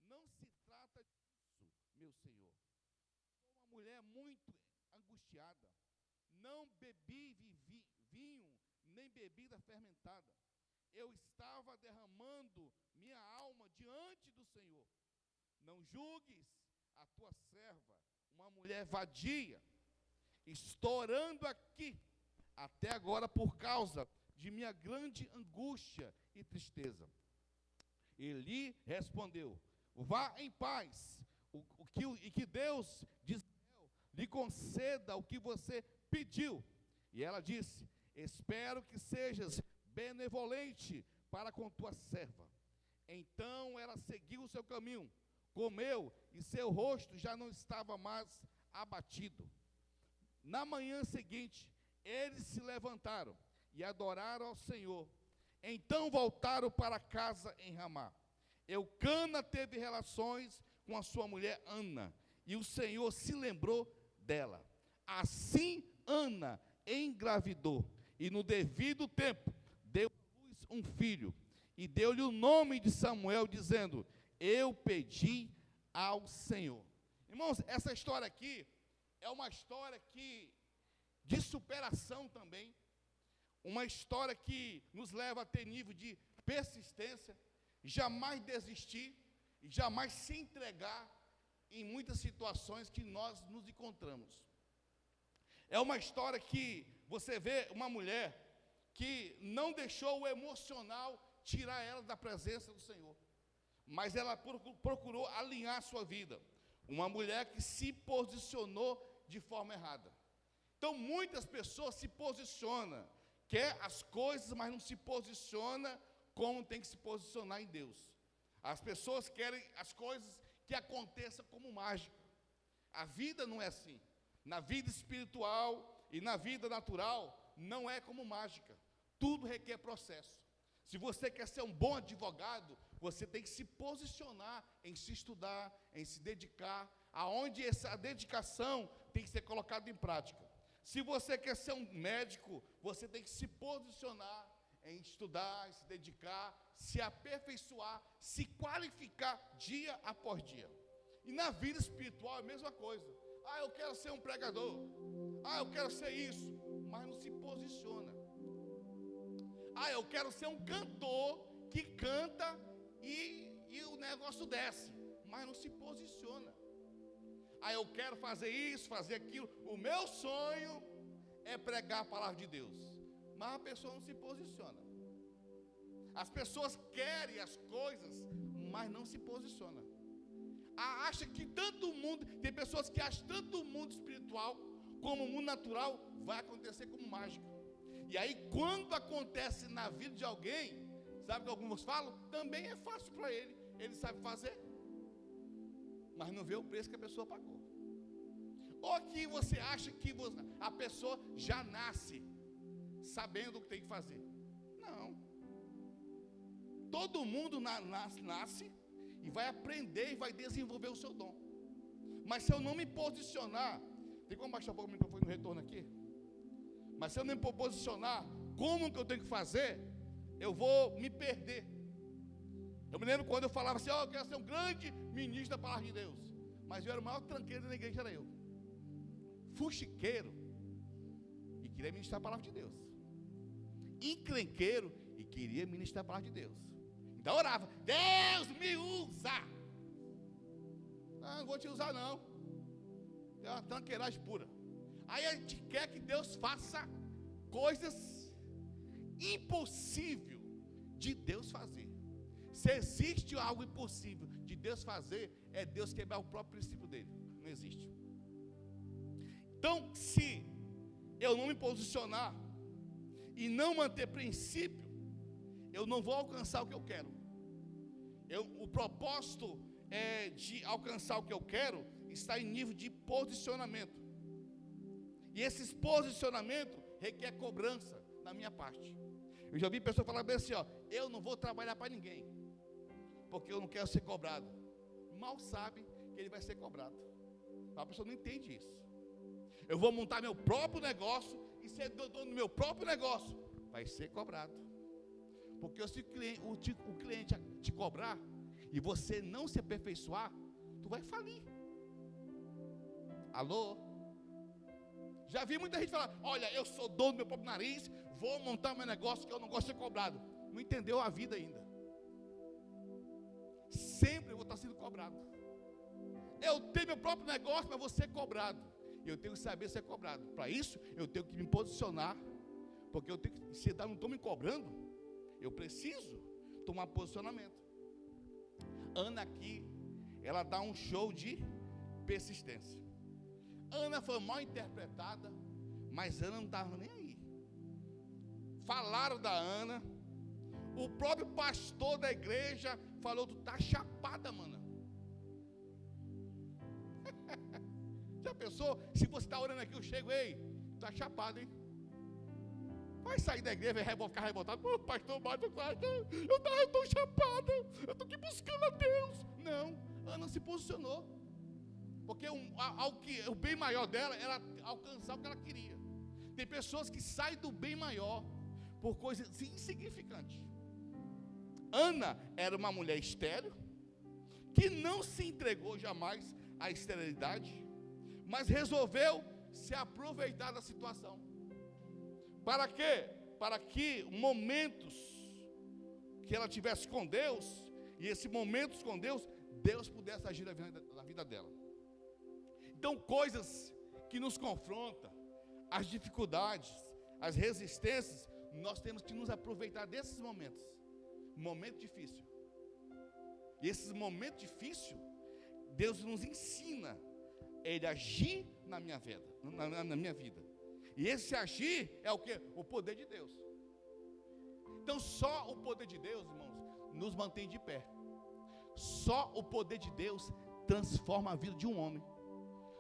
Não se trata disso, meu Senhor. Sou uma mulher muito angustiada. Não bebi vinho, nem bebida fermentada. Eu estava derramando minha alma diante do Senhor. Não julgues a tua serva, uma mulher vadia. Estou orando aqui até agora por causa de minha grande angústia e tristeza. Eli respondeu: vá em paz, e que Deus de Israel lhe conceda o que você pediu. E ela disse: espero que sejas benevolente para com tua serva. Então ela seguiu o seu caminho, comeu, e seu rosto já não estava mais abatido. Na manhã seguinte, eles se levantaram e adoraram ao Senhor. Então voltaram para casa em Ramá. Eucana teve relações com a sua mulher Ana, e o Senhor se lembrou dela. Assim Ana engravidou, e no devido tempo deu à luz um filho, e deu-lhe o nome de Samuel, dizendo: eu pedi ao Senhor. Irmãos, essa história aqui é uma história de superação também, uma história que nos leva a ter nível de persistência, jamais desistir, e jamais se entregar em muitas situações que nós nos encontramos. É uma história que você vê uma mulher que não deixou o emocional tirar ela da presença do Senhor, mas ela procurou alinhar a sua vida. Uma mulher que se posicionou de forma errada. Então muitas pessoas se posicionam, quer as coisas, mas não se posiciona como tem que se posicionar em Deus. As pessoas querem as coisas que aconteçam como mágica. A vida não é assim. Na vida espiritual e na vida natural, não é como mágica. Tudo requer processo. Se você quer ser um bom advogado, você tem que se posicionar em se estudar, em se dedicar, aonde essa dedicação tem que ser colocada em prática. Se você quer ser um médico, você tem que se posicionar em estudar, em se dedicar, se aperfeiçoar, se qualificar dia após dia. E na vida espiritual é a mesma coisa. Ah, eu quero ser um pregador. Ah, eu quero ser isso. Mas não se posiciona. Ah, eu quero ser um cantor que canta e o negócio desce. Mas não se posiciona. Ah, eu quero fazer isso, fazer aquilo. O meu sonho é pregar a palavra de Deus. Mas a pessoa não se posiciona. As pessoas querem as coisas, mas não se posiciona. Acha que tanto mundo, tem pessoas que acham tanto o mundo espiritual como o mundo natural vai acontecer como mágica. E aí quando acontece na vida de alguém, sabe o que alguns falam? Também é fácil para ele sabe fazer, mas não vê o preço que a pessoa pagou. Ou que você acha que a pessoa já nasce sabendo o que tem que fazer. Não. Todo mundo nasce e vai aprender e vai desenvolver o seu dom. Mas se eu não me posicionar, tem como baixar um pouco o microfone no retorno aqui? Mas se eu não me posicionar, como que eu tenho que fazer, eu vou me perder. Eu me lembro quando eu falava assim: eu quero ser um grande ministro da palavra de Deus. Mas eu era o maior tranqueiro da igreja, era eu. Fuxiqueiro, e queria ministrar a palavra de Deus. Encrenqueiro, e queria ministrar a palavra de Deus. Então eu orava: Deus me usa. Não vou te usar não. É uma tranqueiragem pura. Aí a gente quer que Deus faça coisas impossíveis de Deus fazer. Se existe algo impossível de Deus fazer, é Deus quebrar o próprio princípio dele. Não existe. Então, se eu não me posicionar e não manter princípio, eu não vou alcançar o que eu quero. O propósito de alcançar o que eu quero está em nível de posicionamento. E esses posicionamentos requer cobrança da minha parte. Eu já vi pessoas falar bem assim: eu não vou trabalhar para ninguém, porque eu não quero ser cobrado. Mal sabe que ele vai ser cobrado. A pessoa não entende isso. Eu vou montar meu próprio negócio e ser dono do meu próprio negócio, vai ser cobrado. Porque se o cliente te cobrar, e você não se aperfeiçoar, tu vai falir. Alô? Já vi muita gente falar, olha, eu sou dono do meu próprio nariz, vou montar meu negócio que eu não gosto de ser cobrado. Não entendeu a vida ainda. Sempre eu vou estar sendo cobrado. Eu tenho meu próprio negócio, mas vou ser cobrado. Eu tenho que saber ser cobrado. Para isso, eu tenho que me posicionar. Porque eu tenho que, se não estou me cobrando, eu preciso tomar posicionamento. Ana aqui, ela dá um show de persistência. Ana foi mal interpretada, mas Ana não estava nem aí. Falaram da Ana. O próprio pastor da igreja falou, tu tá chapada, mano. Já pensou? Se você está orando aqui, eu chego, ei, tá chapado, hein? Vai sair da igreja e ficar revoltado. Pô, pastor, eu estou chapada, eu estou aqui buscando a Deus. Não, Ana se posicionou. Porque o bem maior dela era alcançar o que ela queria. Tem pessoas que saem do bem maior por coisas insignificantes. Ana era uma mulher estéril, que não se entregou jamais à esterilidade, mas resolveu se aproveitar da situação. Para quê? Para que momentos que ela tivesse com Deus, e esses momentos com Deus, Deus pudesse agir na vida dela. Então, coisas que nos confrontam, as dificuldades, as resistências, nós temos que nos aproveitar desses momentos. Momento difícil. E esses momentos difíceis, Deus nos ensina Ele agir na minha vida, na minha vida. E esse agir é o quê? O poder de Deus. Então só o poder de Deus, irmãos, nos mantém de pé. Só o poder de Deus transforma a vida de um homem.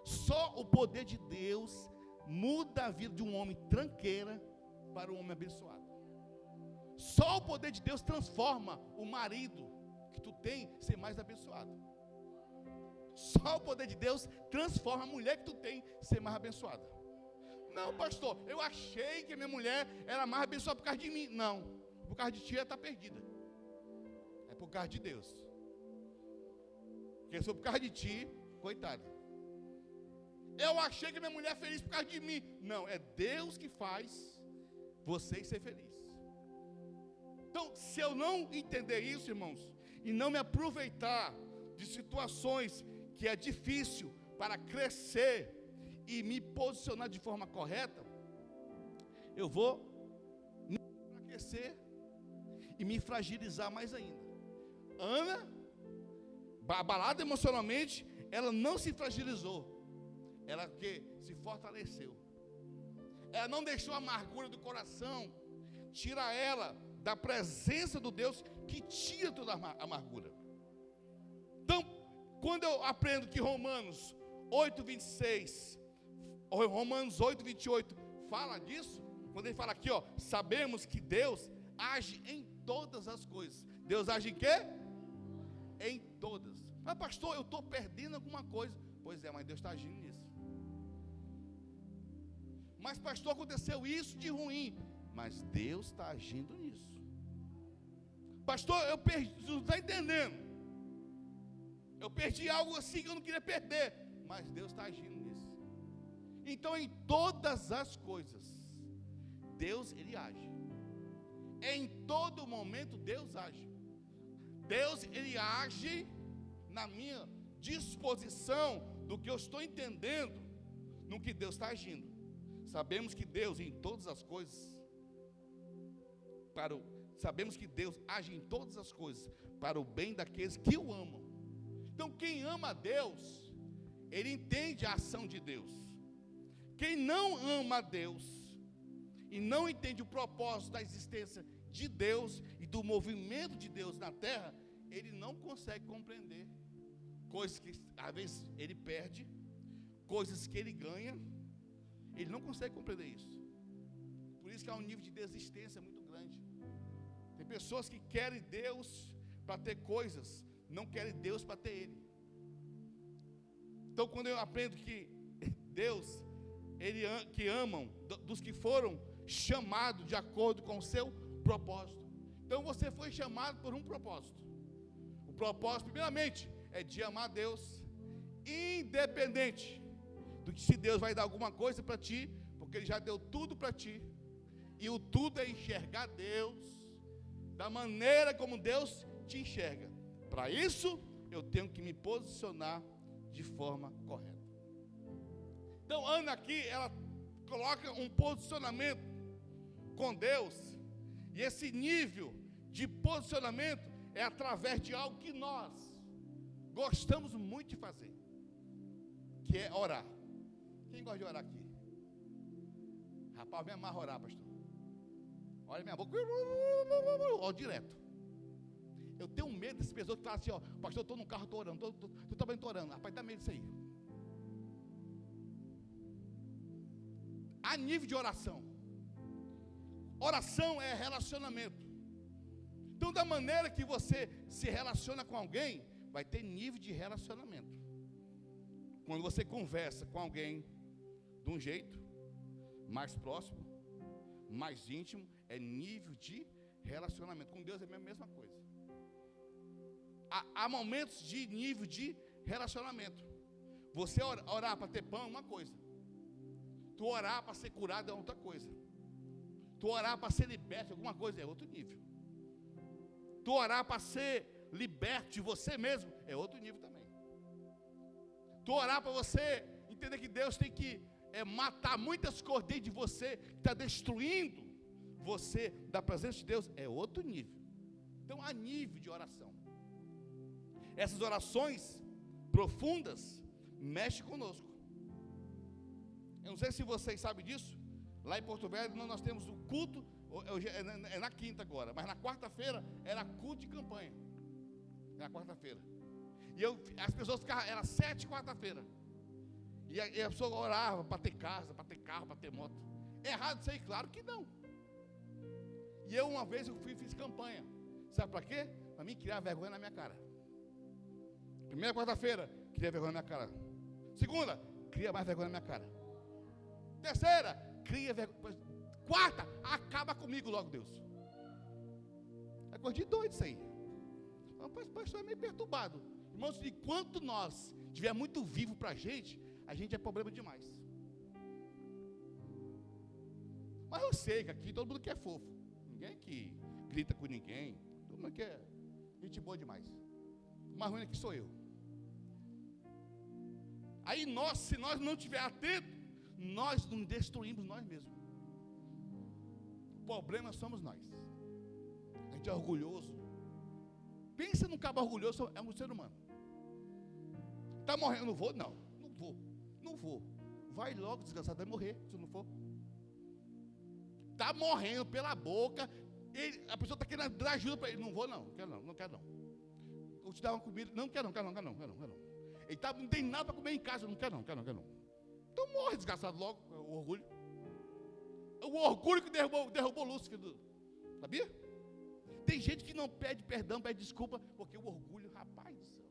Só o poder de Deus muda a vida de um homem tranqueira para um homem abençoado. Só o poder de Deus transforma o marido que tu tem ser mais abençoado. Só o poder de Deus transforma a mulher que tu tem ser mais abençoada. Não, pastor, eu achei que a minha mulher era mais abençoada por causa de mim. Não, por causa de ti ela está perdida. É por causa de Deus. Porque se for por causa de ti, coitado. Eu achei que minha mulher é feliz por causa de mim. Não, é Deus que faz você ser feliz. Então, se eu não entender isso, irmãos, e não me aproveitar de situações que é difícil para crescer e me posicionar de forma correta, eu vou me enfraquecer e me fragilizar mais ainda. Ana, abalada emocionalmente, ela não se fragilizou, ela se fortaleceu. Ela não deixou a amargura do coração tirar ela da presença do Deus que tira toda a amargura. Então, quando eu aprendo que Romanos 8:26, Romanos 8:28 fala disso, quando ele fala aqui, sabemos que Deus age em todas as coisas. Deus age em quê? Em todas. Mas pastor, eu estou perdendo alguma coisa. Pois é, mas Deus está agindo nisso. Mas pastor, aconteceu isso de ruim. Mas Deus está agindo nisso. Pastor, eu perdi, você não está entendendo. Eu perdi algo assim que eu não queria perder. Mas Deus está agindo nisso. Então, em todas as coisas, Deus, Ele age. Em todo momento, Deus age. Deus, Ele age na minha disposição do que eu estou entendendo, no que Deus está agindo. Sabemos que Deus, em todas as coisas, sabemos que Deus age em todas as coisas para o bem daqueles que o amam. Então, quem ama a Deus, ele entende a ação de Deus. Quem não ama a Deus e não entende o propósito da existência de Deus e do movimento de Deus na terra, ele não consegue compreender coisas que às vezes ele perde, coisas que ele ganha, ele não consegue compreender isso. Por isso que há um nível de desistência muito grande. Tem pessoas que querem Deus para ter coisas, não querem Deus para ter Ele. Então, quando eu aprendo que Deus, que amam dos que foram chamados de acordo com o seu propósito. Então, você foi chamado por um propósito. O propósito, primeiramente, é de amar Deus, independente do que se Deus vai dar alguma coisa para ti, porque Ele já deu tudo para ti. E o tudo é enxergar Deus da maneira como Deus te enxerga. Para isso, eu tenho que me posicionar de forma correta. Então, Ana aqui, ela coloca um posicionamento com Deus. E esse nível de posicionamento é através de algo que nós gostamos muito de fazer, que é orar. Quem gosta de orar aqui? Rapaz, me amarra orar, pastor. Olha minha boca, ó, direto. Eu tenho medo dessas pessoas que falam assim, ó, pastor, eu estou no carro, estou orando, tu também estou orando. Rapaz, dá medo disso aí. A nível de oração. Oração é relacionamento. Então, da maneira que você se relaciona com alguém, vai ter nível de relacionamento. Quando você conversa com alguém de um jeito mais próximo, mais íntimo, é nível de relacionamento. Com Deus é a mesma coisa. Há momentos de nível de relacionamento. Você orar para ter pão é uma coisa. Tu orar para ser curado é outra coisa. Tu orar para ser liberto de alguma coisa é outro nível. Tu orar para ser liberto de você mesmo é outro nível também. Tu orar para você entender que Deus tem que matar muitas coisas dentro de você, que está destruindo você da presença de Deus, é outro nível. Então há nível de oração. Essas orações profundas mexem conosco. Eu não sei se vocês sabem disso. Lá em Porto Velho nós temos o culto, é na quinta agora, mas na quarta-feira era culto de campanha. Na quarta-feira. E as pessoas ficavam, era 7 quarta-feira. E a pessoa orava para ter casa, para ter carro, para ter moto. É errado isso aí? Claro que não. E eu uma vez fiz campanha. Sabe para quê? Para mim criar vergonha na minha cara. Primeira quarta-feira, cria vergonha na minha cara. Segunda, cria mais vergonha na minha cara. Terceira, cria vergonha. Quarta, acaba comigo logo, Deus. É coisa de doido isso aí. O pastor é meio perturbado. Irmãos, enquanto nós estiver muito vivo para a gente é problema demais. Mas eu sei que aqui todo mundo quer fofo. Ninguém que grita com ninguém. Todo mundo quer gente boa demais. O mais ruim aqui sou eu. Aí se nós não estiver atentos, nós nos destruímos nós mesmos. O problema somos nós. A gente é orgulhoso. Pensa num cabo orgulhoso, é um ser humano. Está morrendo, não vou? Não vou. Vai logo, desgraçado, vai morrer, se não for. Está morrendo pela boca, a pessoa está querendo dar ajuda para ele. Não vou não, não quero não. Vou te dar uma comida, não quero não. Ele não tem nada para comer em casa, não quero não. Então morre, desgraçado, logo, o orgulho. O orgulho que derrubou Lúcifer, sabia? Tem gente que não pede perdão, pede desculpa, porque o orgulho, rapaz do céu.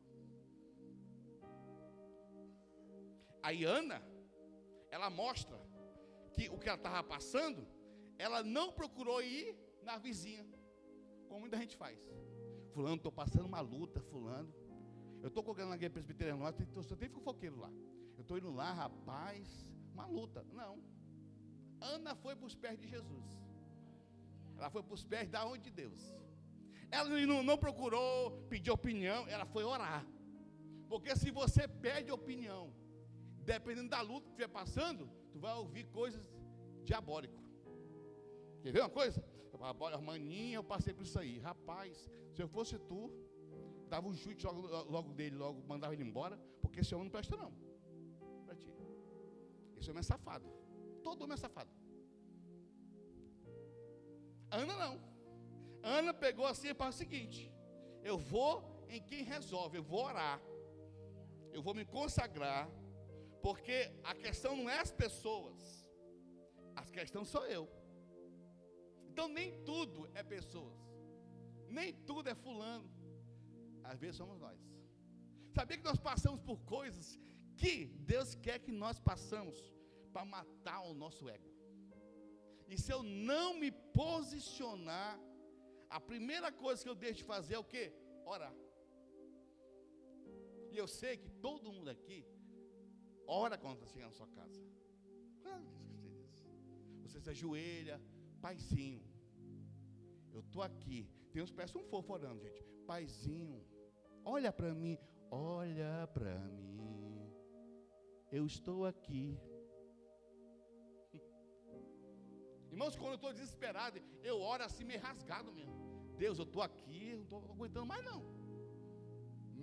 Aí Ana, ela mostra que o que ela estava passando, ela não procurou ir na vizinha, como muita gente faz. Fulano, estou passando uma luta, fulano. Eu estou colocando na igreja presbiteriana, só tem fofoqueiro lá. Eu estou indo lá, rapaz, uma luta. Não. Ana foi para os pés de Jesus. Ela foi para os pés da onde de Deus. Ela não procurou pedir opinião, ela foi orar. Porque se você pede opinião, dependendo da luta que estiver passando, tu vai ouvir coisas diabólicas. Quer ver uma coisa? Maninha, eu passei por isso aí. Rapaz, se eu fosse tu, dava um chute logo dele, logo mandava ele embora, porque esse homem não presta não. Para ti. Esse homem é safado. Todo homem é safado. Ana não. Ana pegou assim para o seguinte: eu vou em quem resolve, eu vou orar, eu vou me consagrar, porque a questão não é as pessoas, a questão sou eu. Então nem tudo é pessoas, nem tudo é fulano, às vezes somos nós. Sabia que nós passamos por coisas que Deus quer que nós passamos para matar o nosso ego. E se eu não me posicionar, a primeira coisa que eu deixo de fazer é o quê? Orar. E eu sei que todo mundo aqui ora quando está chegando na sua casa. Claro que você diz. Você se ajoelha, paizinho, eu estou aqui. Tem uns que parecem um fofo orando, gente. Paizinho, olha para mim, olha para mim. Eu estou aqui. Irmãos, quando eu estou desesperado, eu oro assim meio rasgado mesmo. Deus, eu estou aqui, não estou aguentando mais não.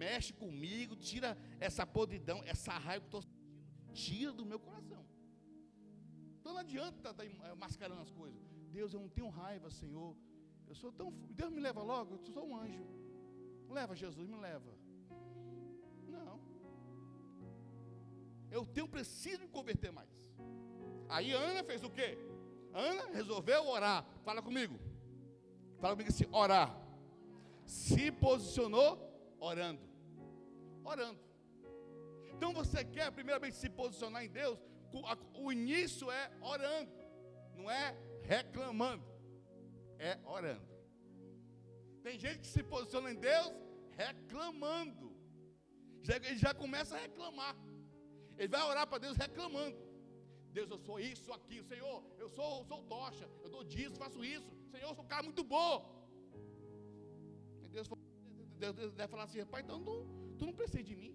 Mexe comigo, tira essa podridão, essa raiva que eu estou sentindo, tira do meu coração. Então não adianta estar mascarando as coisas. Deus, eu não tenho raiva, Senhor. Eu sou tão... Deus me leva logo, eu sou um anjo. Leva, Jesus, me leva. Não. Preciso me converter mais. Aí Ana fez o quê? Ana resolveu orar. Fala comigo assim, orar. Se posicionou orando. Então você quer primeiramente se posicionar em Deus? O início é orando, não é reclamando, é orando. Tem gente que se posiciona em Deus reclamando. Ele já começa a reclamar. Ele vai orar para Deus reclamando. Deus, eu sou isso, aquilo. Senhor, eu sou tocha. Eu dou disso, faço isso. Senhor, eu sou um cara muito bom. E Deus deve falar assim, rapaz, então tu não precisa de mim.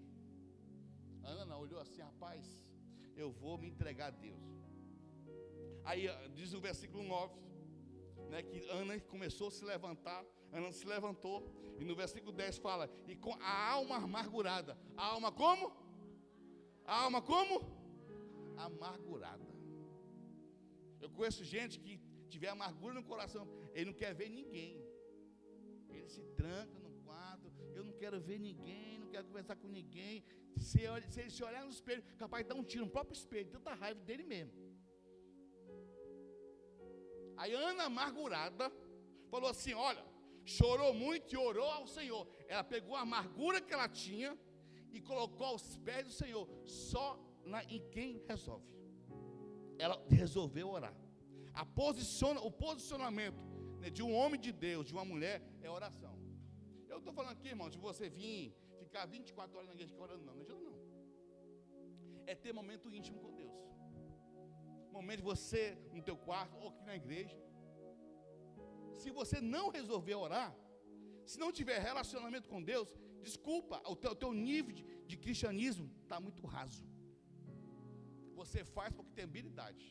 Ana olhou assim, rapaz, eu vou me entregar a Deus. Aí diz o versículo 9, né, que Ana começou a se levantar. Ana se levantou. E no versículo 10 fala, e com a alma amargurada. A alma como? A alma como? Amargurada. Eu conheço gente que tiver amargura no coração, ele não quer ver ninguém. Ele se tranca no quarto, eu não quero ver ninguém, não quero conversar com ninguém. Se ele se olhar no espelho, capaz de dar um tiro no próprio espelho, tanta raiva dele mesmo. Aí Ana, amargurada, falou assim, olha, chorou muito e orou ao Senhor. Ela pegou a amargura que ela tinha e colocou aos pés do Senhor, só em quem resolve. Ela resolveu orar. O posicionamento, né, de um homem de Deus, de uma mulher, é oração. Eu estou falando aqui, irmão, de você vir, ficar 24 horas na igreja orando, não ajuda não. É ter momento íntimo com Deus. Momento de você no teu quarto ou aqui na igreja. Se você não resolver orar, se não tiver relacionamento com Deus, desculpa, o teu nível de cristianismo está muito raso. Você faz porque tem habilidade,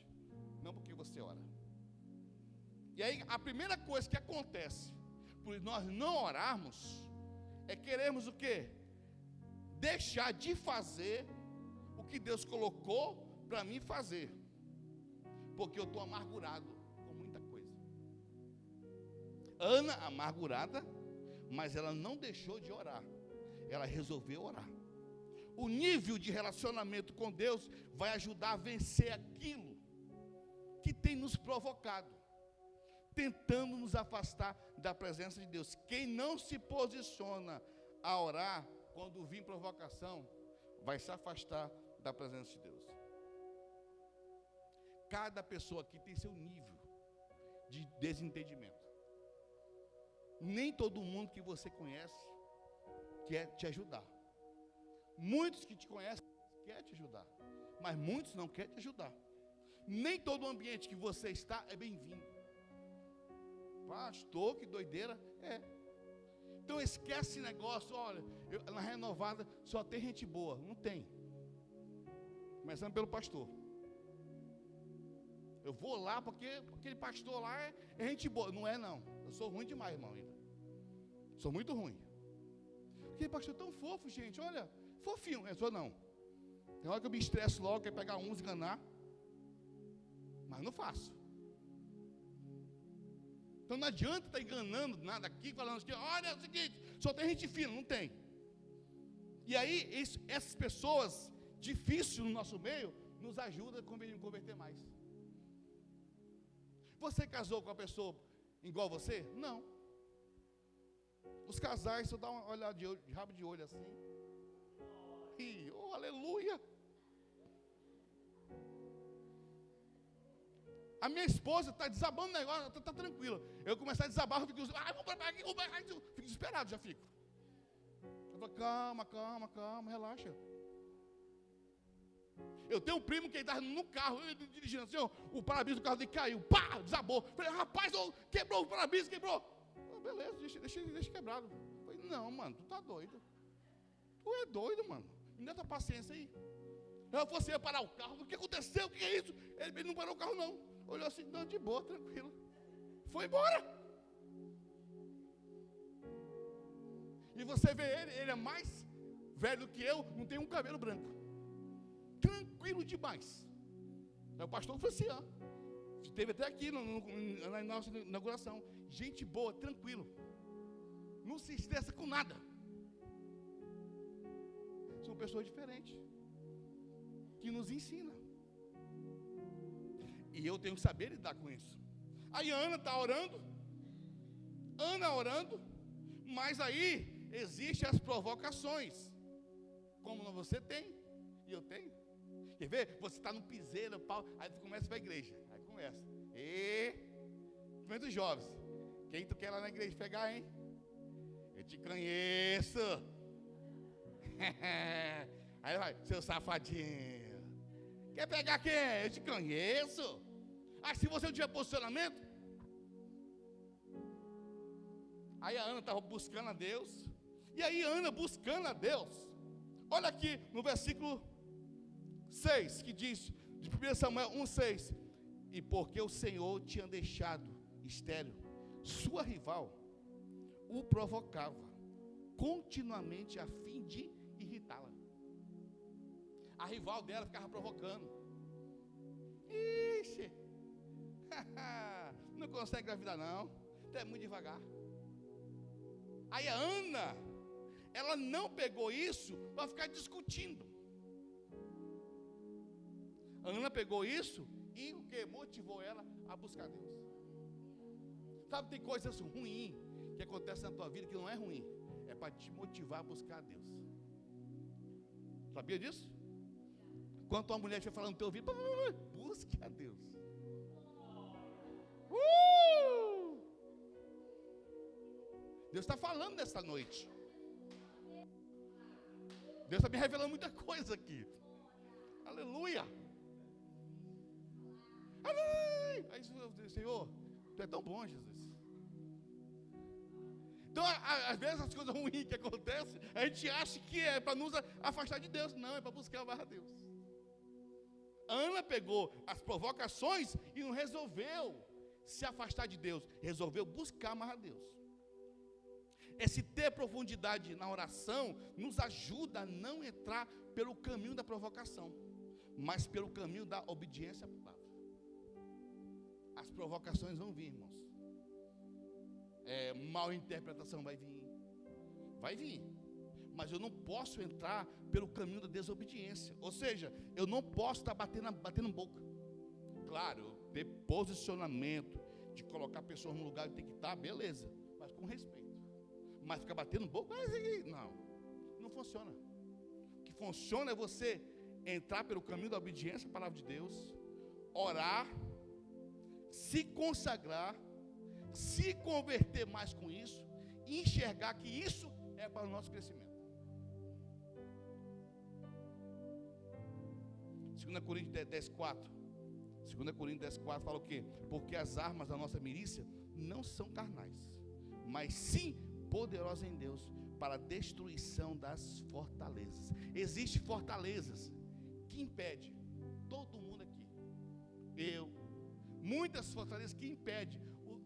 não porque você ora. E aí a primeira coisa que acontece por nós não orarmos é queremos o quê? Deixar de fazer o que Deus colocou para mim fazer, porque eu estou amargurado com muita coisa. Ana amargurada, mas ela não deixou de orar, ela resolveu orar. O nível de relacionamento com Deus vai ajudar a vencer aquilo que tem nos provocado, tentando nos afastar da presença de Deus. Quem não se posiciona a orar, quando vir provocação, vai se afastar da presença de Deus. Cada pessoa aqui tem seu nível de desentendimento. Nem todo mundo que você conhece quer te ajudar. Muitos que te conhecem querem te ajudar, mas muitos não querem te ajudar. Nem todo ambiente que você está é bem-vindo. Pastor, que doideira. Então esquece esse negócio. Olha, na renovada só tem gente boa. Não tem. Começando pelo pastor. Eu vou lá porque aquele pastor lá é gente boa. Não é não. Eu sou ruim demais, irmão, ainda. Sou muito ruim. Aquele pastor é tão fofo, gente. Olha, fofinho. Eu sou não. Tem hora que eu me estresso logo, quero pegar uns e enganar. Mas não faço. Então não adianta estar enganando nada aqui, falando assim, olha, é o seguinte, só tem gente fina, não tem. E aí, essas pessoas difíceis no nosso meio, nos ajudam a converter mais. Você casou com uma pessoa igual você? Não. Os casais, só dá uma olhada de rabo de olho assim. E, oh, aleluia. A minha esposa está desabando o negócio, está tranquila. Eu começar a desabar, eu fico, vamos para aqui, fico desesperado, já fico. Eu falo, calma, relaxa. Eu tenho um primo que ele estava no carro, ele dirigindo assim, ó, o para-brisa do carro dele caiu, pá, desabou. Falei, rapaz, quebrou o para-brisa, quebrou. Beleza, deixa quebrado. Falei, não, mano, tu tá doido. Tu é doido, mano. Me dá tua paciência aí. Você ia parar o carro, o que aconteceu? O que é isso? Ele não parou o carro, não. Olhou assim, não, de boa, tranquilo. Foi embora. E você vê ele é mais velho do que eu, não tem um cabelo branco. Tranquilo demais. É o pastor Franciano. Esteve até aqui na nossa inauguração. Gente boa, tranquilo. Não se estressa com nada. São pessoas diferentes. Que nos ensinam. E eu tenho que saber lidar com isso. Aí a Ana está orando. Mas aí existem as provocações. Como você tem, e eu tenho. Quer ver? Você está no piseiro, pau, aí tu começa a ir para a igreja. Aí começa. Principalmente os jovens. Quem tu quer lá na igreja pegar, hein? Eu te conheço. Aí vai, seu safadinho. Quer pegar quem? Eu te conheço. Ah, se você não tiver posicionamento. Aí a Ana estava buscando a Deus. E aí Ana buscando a Deus. Olha aqui no versículo 6, que diz, de 1 Samuel 1,6. E porque o Senhor tinha deixado estéril, sua rival o provocava continuamente a fim de irritá-la. A rival dela ficava provocando. Ixi, não consegue engravidar não, é muito devagar. Aí a Ana, ela não pegou isso para ficar discutindo. A Ana pegou isso e o que motivou ela a buscar Deus. Sabe, tem coisas ruins que acontecem na tua vida que não é ruim, é para te motivar a buscar Deus. Sabia disso? Quando uma mulher estiver falando no teu ouvido, busque a Deus. Deus está falando nessa noite. Deus está me revelando muita coisa aqui. Aleluia. Aí eu digo, Senhor, tu é tão bom, Jesus. Então, às vezes as coisas ruins que acontecem, a gente acha que é para nos afastar de Deus. Não, é para buscar mais a Deus. A Ana pegou as provocações e não resolveu se afastar de Deus. Resolveu buscar mais a Deus. Esse ter profundidade na oração nos ajuda a não entrar pelo caminho da provocação, mas pelo caminho da obediência à palavra. As provocações vão vir, irmãos. Mal interpretação vai vir. Mas eu não posso entrar pelo caminho da desobediência. Ou seja, eu não posso estar batendo boca. Claro, ter posicionamento de colocar pessoas no lugar que tem que estar, beleza, mas com respeito. Mas ficar batendo boca, não funciona. O que funciona é você entrar pelo caminho da obediência à palavra de Deus, orar, se consagrar, se converter mais com isso e enxergar que isso é para o nosso crescimento. 2 Coríntios 10:4. 2 Coríntios 10:4 fala o quê? Porque as armas da nossa milícia não são carnais, mas sim poderosas em Deus para a destruição das fortalezas. Existem fortalezas que impedem todo mundo aqui, muitas fortalezas que impedem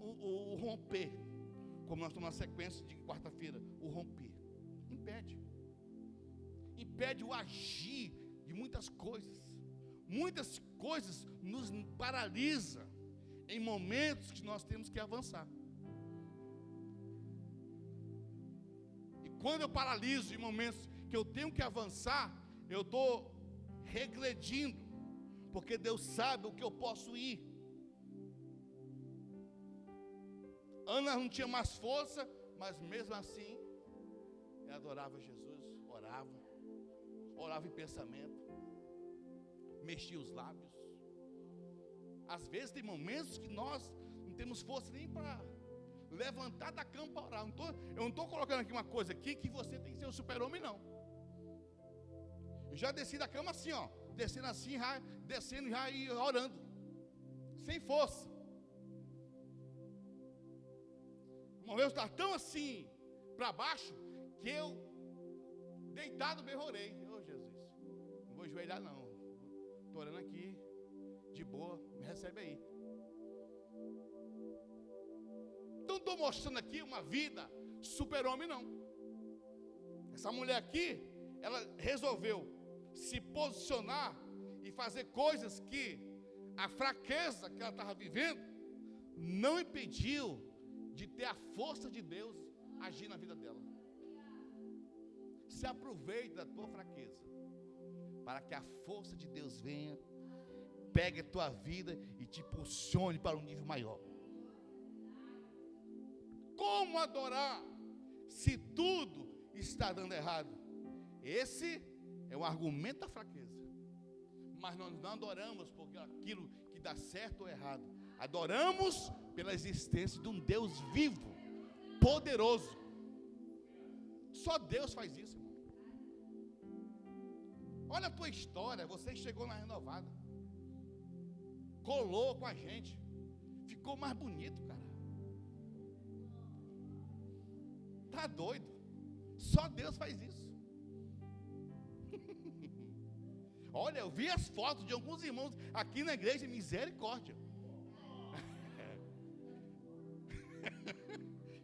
o romper, como nós estamos na sequência de quarta-feira, o romper, impede o agir de muitas coisas nos paralisa em momentos que nós temos que avançar. E quando eu paraliso em momentos que eu tenho que avançar, eu estou regredindo, porque Deus sabe o que eu posso ir. Ana não tinha mais força, mas mesmo assim, ela adorava Jesus, orava em pensamento, mexia os lábios. Às vezes tem momentos que nós não temos força nem para, levantar da cama para orar. Eu não estou colocando aqui uma coisa aqui que você tem que ser um super-homem, não. Eu já desci da cama assim, ó. Descendo assim, descendo já e orando. Sem força. Uma vez eu estava tão assim, para baixo, que eu, deitado, me orei. Ô Jesus, não vou ajoelhar não. Estou orando aqui, de boa, me recebe aí. Então estou mostrando aqui uma vida super-homem, não. Essa mulher aqui, ela resolveu se posicionar e fazer coisas que a fraqueza que ela estava vivendo não impediu de ter a força de Deus agir na vida dela. Se aproveite da tua fraqueza para que a força de Deus venha, pegue a tua vida e te impulsione para um nível maior. Como adorar se tudo está dando errado? Esse é o argumento da fraqueza. Mas nós não adoramos porque aquilo que dá certo ou errado. Adoramos pela existência de um Deus vivo, poderoso. Só Deus faz isso, irmão. Olha a tua história. Você chegou na renovada, colou com a gente, ficou mais bonito, cara. Tá doido? Só Deus faz isso. Olha, eu vi as fotos de alguns irmãos aqui na igreja, misericórdia.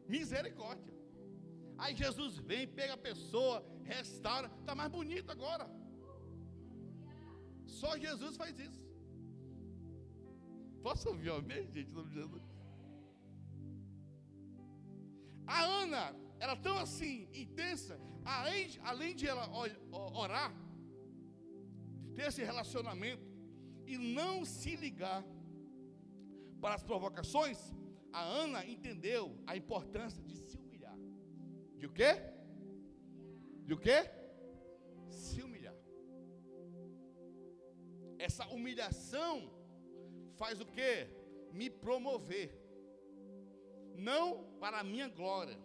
Misericórdia. Aí Jesus vem, pega a pessoa, restaura, está mais bonito agora. Só Jesus faz isso. Posso ouvir amém, gente? Em nome de Jesus. A Ana era tão assim, intensa, além de ela orar, de ter esse relacionamento e não se ligar para as provocações, a Ana entendeu a importância de se humilhar. De o quê? De o quê? Se humilhar. Essa humilhação faz o quê? Me promover. Não para a minha glória,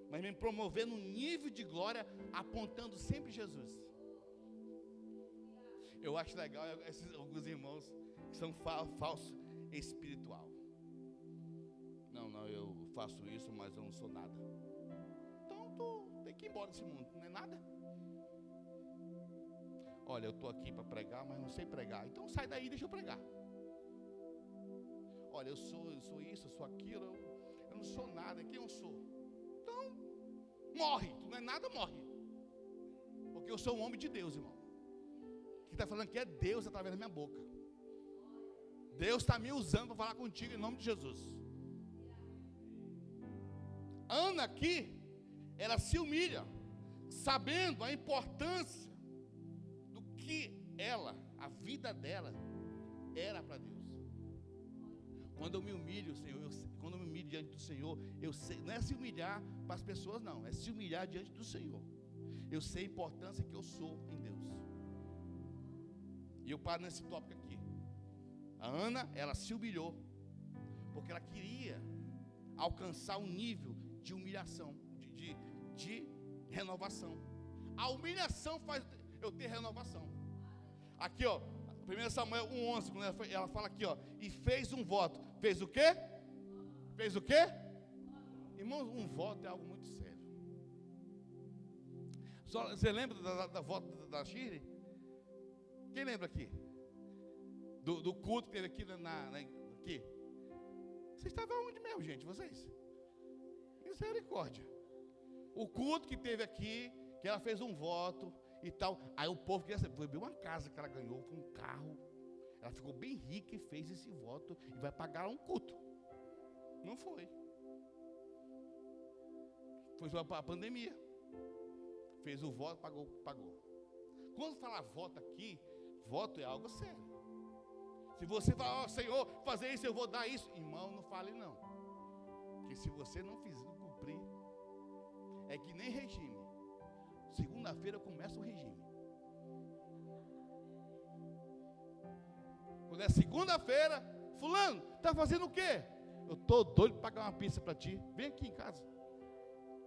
mas me promover no nível de glória, apontando sempre Jesus. Eu acho legal alguns irmãos que são falsos espiritual. Não, eu faço isso, mas eu não sou nada. Então tu tem que ir embora desse mundo, não é nada. Olha, eu estou aqui para pregar, mas não sei pregar. Então sai daí e deixa eu pregar. Olha, eu sou isso, eu sou aquilo, eu não sou nada, quem eu sou? Então, morre, tu não é nada, morre. Porque eu sou um homem de Deus, irmão. Que está falando que é Deus através da minha boca. Deus está me usando para falar contigo em nome de Jesus. Ana aqui, ela se humilha, sabendo a importância do que ela, a vida dela, era para Deus. Quando eu me humilho, Senhor, quando eu me humilho diante do Senhor, eu sei, não é se humilhar para as pessoas, não, é se humilhar diante do Senhor. Eu sei a importância que eu sou em Deus. E eu paro nesse tópico aqui. A Ana, ela se humilhou, porque ela queria alcançar um nível de humilhação, de renovação. A humilhação faz eu ter renovação. Aqui, ó, 1 Samuel 1:11, quando ela fala aqui, ó, e fez um voto. Fez o quê? Fez o quê? Irmãos, um voto é algo muito sério. Você lembra da voto da Shirley? Quem lembra aqui? Do culto que teve aqui aqui? Vocês estavam onde mesmo, gente? Vocês? Misericórdia. O culto que teve aqui, que ela fez um voto e tal. Aí o povo queria saber, foi uma casa que ela ganhou, foi um carro. Ela ficou bem rica e fez esse voto e vai pagar um culto. Não foi. Foi só para a pandemia. Fez o voto, pagou. Quando fala voto aqui, voto é algo sério. Se você falar, Senhor, fazer isso, eu vou dar isso. Irmão, não fale não. Porque se você não cumprir, é que nem regime. Segunda-feira começa o regime. Quando é segunda-feira, fulano, está fazendo o quê? Eu estou doido para pagar uma pizza para ti. Vem aqui em casa.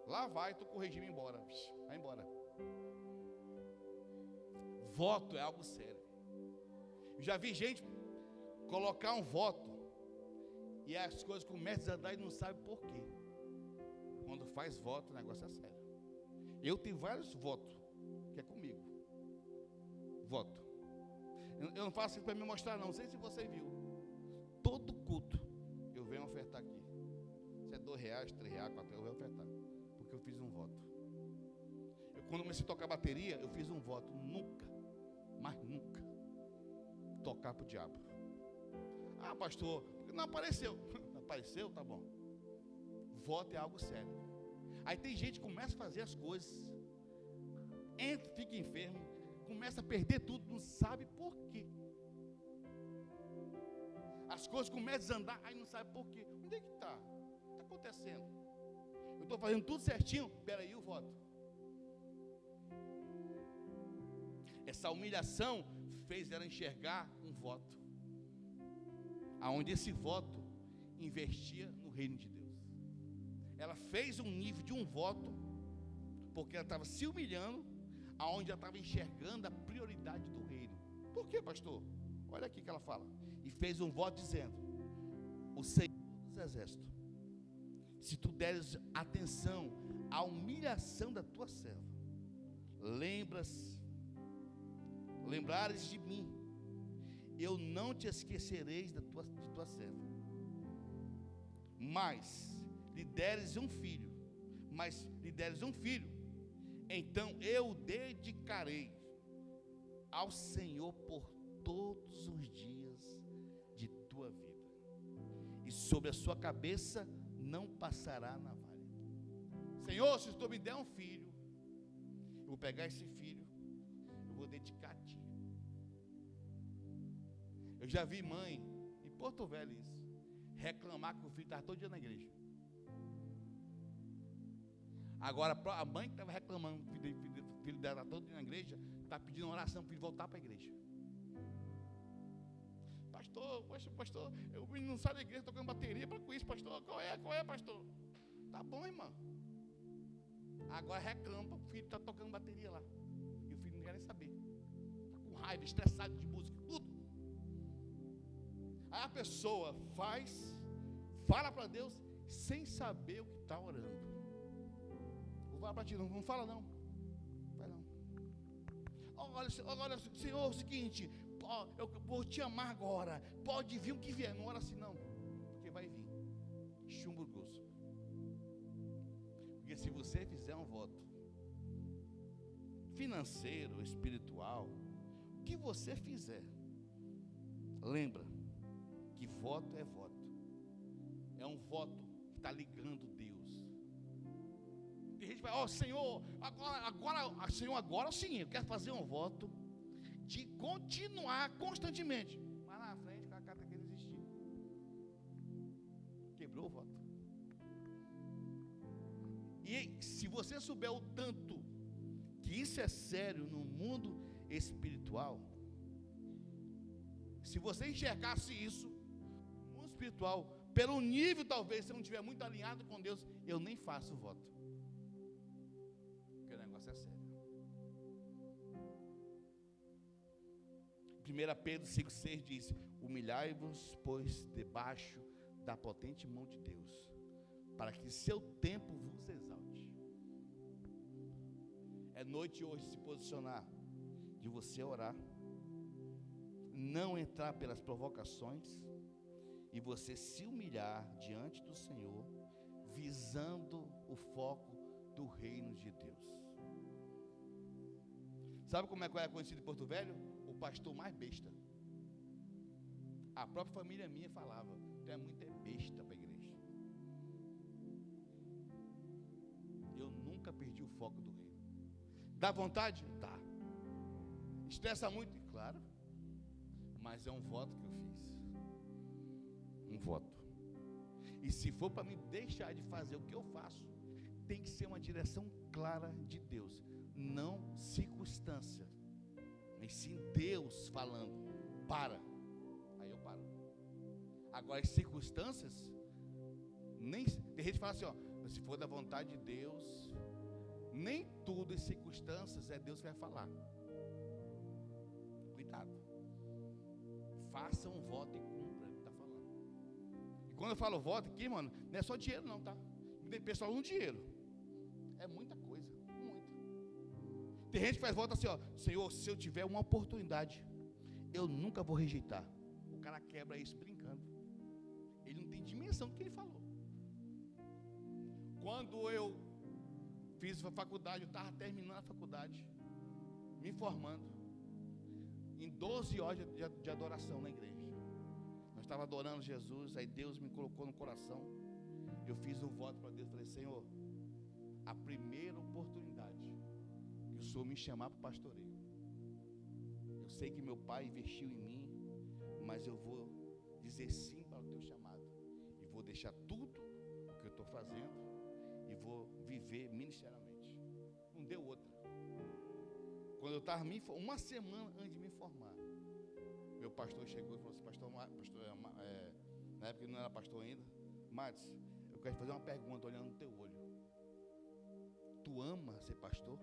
Lá vai tu com o regime embora. Vai embora. Voto é algo sério. Eu já vi gente colocar um voto e as coisas começam a andar e não sabe por quê. Quando faz voto, o negócio é sério. Eu tenho vários votos que é comigo. Voto. Eu não faço isso para me mostrar, não. Não sei se você viu. Todo culto eu venho ofertar aqui. Se é R$2, R$3, R$4, eu venho ofertar. Porque eu fiz um voto. Quando comecei a tocar bateria, eu fiz um voto. Nunca, mas nunca, tocar para o diabo. Ah, pastor, não apareceu. Não apareceu? Tá bom. Voto é algo sério. Aí tem gente que começa a fazer as coisas, entra, fica enfermo, começa a perder tudo, não sabe por quê. As coisas começam a desandar, aí não sabe por quê. Onde é que está? O que está acontecendo? Eu estou fazendo tudo certinho, peraí, o voto. Essa humilhação fez ela enxergar um voto, aonde esse voto investia no reino de Deus. Ela fez um nível de um voto, porque ela estava se humilhando, aonde ela estava enxergando a prioridade do reino. Por quê, pastor? Olha aqui que ela fala. E fez um voto dizendo: o Senhor dos Exércitos, se tu deres atenção à humilhação da tua serva, lembrares de mim, eu não te esquecereis de tua serva. Mas lhe deres um filho, então eu o dedicarei ao Senhor por todos os dias de tua vida, e sobre a sua cabeça não passará navalha. Senhor, se tu me der um filho, eu vou pegar esse filho, eu vou dedicar a ti. Eu já vi mãe em Porto Velho isso, reclamar que o filho estava todo dia na igreja. Agora a mãe que estava reclamando, o filho dela estava todo dia na igreja, está pedindo oração para ele voltar para a igreja. Pastor, o menino não sai da igreja tocando bateria, para com isso, pastor. Qual é, pastor? Tá bom, irmão. Agora reclama, o filho está tocando bateria lá. E o filho não quer nem saber. Está com raiva, estressado de música, tudo. Aí a pessoa fala para Deus, sem saber o que está orando. Vou falar para ti, não fala não. Vai não. Olha, Senhor, é o seguinte, eu vou te amar agora. Pode vir o que vier, não ora assim não. Porque vai vir chumbo grosso. Porque se você fizer um voto financeiro, espiritual, o que você fizer, lembra que voto é voto. É um voto que está ligando Deus. Tem gente que vai, Senhor, agora sim, eu quero fazer um voto de continuar constantemente. Mas lá na frente, a carta que ele existiu. Quebrou o voto. E se você souber o tanto que isso é sério no mundo espiritual, se você enxergasse isso no mundo espiritual, pelo nível talvez, se não estiver muito alinhado com Deus, eu nem faço o voto. Porque o negócio é sério. 1 Pedro 5,6 diz: humilhai-vos, pois, debaixo da potente mão de Deus, para que seu tempo vos exalte. É noite hoje se posicionar, de você orar, não entrar pelas provocações, e você se humilhar diante do Senhor, visando o foco do reino de Deus. Sabe como é que era conhecido em Porto Velho? O pastor mais besta. A própria família minha falava: tu é muito besta para a igreja. Eu nunca perdi o foco do reino. Dá vontade? Tá. Estressa muito? Claro. Mas é um voto que eu fiz. Um voto. E se for para me deixar de fazer o que eu faço, tem que ser uma direção clara de Deus, não circunstância, mas sim Deus falando: para. Aí eu paro. Agora as circunstâncias Tem gente que fala assim, ó, se for da vontade de Deus, nem tudo em circunstâncias é Deus que vai falar. Cuidado. Faça um voto e cumpra o que está falando. E quando eu falo voto aqui, mano, não é só dinheiro não, tá? Tem pessoal um dinheiro. É muita coisa, muita. Tem gente que faz voto assim, ó, Senhor, se eu tiver uma oportunidade, eu nunca vou rejeitar. O cara quebra isso brincando. Ele não tem dimensão do que ele falou. Quando eu fiz a faculdade, eu estava terminando a faculdade, me formando, em 12 horas de adoração na igreja. Nós estávamos adorando Jesus, aí Deus me colocou no coração. Eu fiz um voto para Deus, falei, Senhor, a primeira oportunidade que o Senhor me chamar para o pastoreio, eu sei que meu pai investiu em mim, mas eu vou dizer sim para o teu chamado, e vou deixar tudo o que eu estou fazendo, e vou viver ministerialmente. Não deu outra. Quando eu estava uma semana antes de me formar, meu pastor chegou e falou assim, pastor, na época ele não era pastor ainda, Matos, eu quero te fazer uma pergunta olhando no teu olho. Tu ama ser pastor?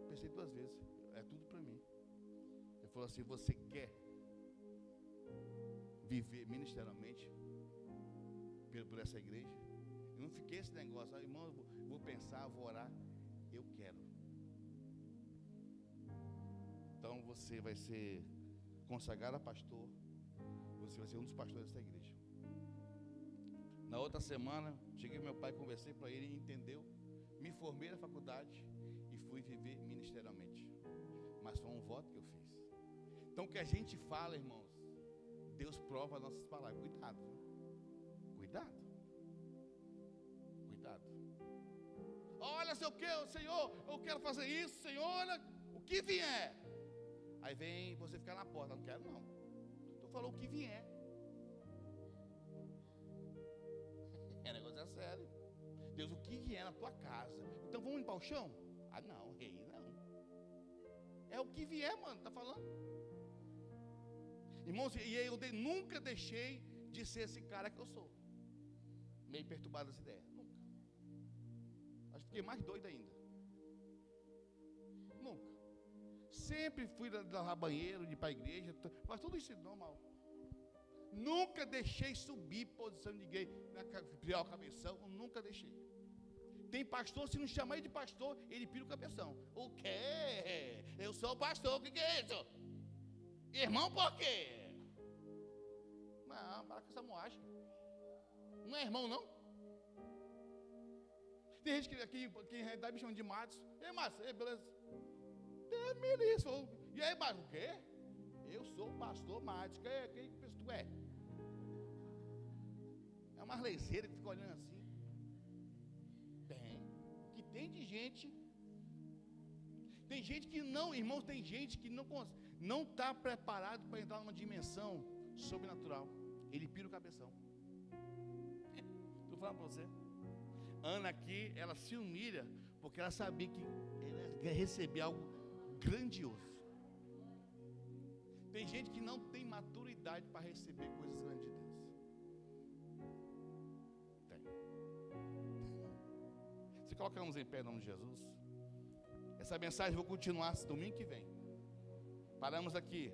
Pensei 2 vezes, é tudo para mim. Ele falou assim, você quer viver ministerialmente por essa igreja? Eu não fiquei esse negócio, irmão, vou pensar, vou orar. Eu quero. Então você vai ser consagrado a pastor. Você vai ser um dos pastores dessa igreja. Na outra semana, cheguei com meu pai, conversei para ele, ele entendeu. Me formei na faculdade e fui viver ministerialmente. Mas foi um voto que eu fiz. Então o que a gente fala, irmãos, Deus prova as nossas palavras. Cuidado, viu? Cuidado. Cuidado. Olha, seu que, Senhor, eu quero fazer isso, Senhor, olha, o que vier. Aí vem você ficar na porta, não quero não. Tu falou o que vier. É negócio sério. Deus, o que vier na tua casa. Então vamos limpar o chão? Ah não, rei, não. É o que vier, mano, tá falando. Irmãos, e eu nunca deixei de ser esse cara que eu sou. Meio perturbado essa ideia. Nunca. Acho que fiquei mais doido ainda. Nunca. Sempre fui lavar banheiro, de ir para a igreja, mas tudo isso é normal. Nunca deixei subir posição de igreja, criar o cabeção, nunca deixei. Tem pastor, se não chamar ele de pastor, ele pira o cabeção. O quê? Eu sou pastor, o que é isso? Irmão, por quê? Não, para com essa moagem. Não é irmão, não? Tem gente que aqui em realidade me chama de Matos. Ei, Matos, beleza? E aí, Matos, o quê? Eu sou o pastor Matos. Quem pensa que tu é? É uma lezeira que fica olhando assim. Que tem de gente. Tem gente que não, irmãos, tem gente que não está preparado para entrar numa dimensão sobrenatural. Ele pira o cabeção. Estou falando para você. Ana aqui, ela se humilha porque ela sabia que ela ia receber algo grandioso. Tem gente que não tem maturidade para receber coisas grandes de Deus. Tem. Se colocamos em pé em nome de Jesus. Essa mensagem eu vou continuar domingo que vem. Paramos aqui.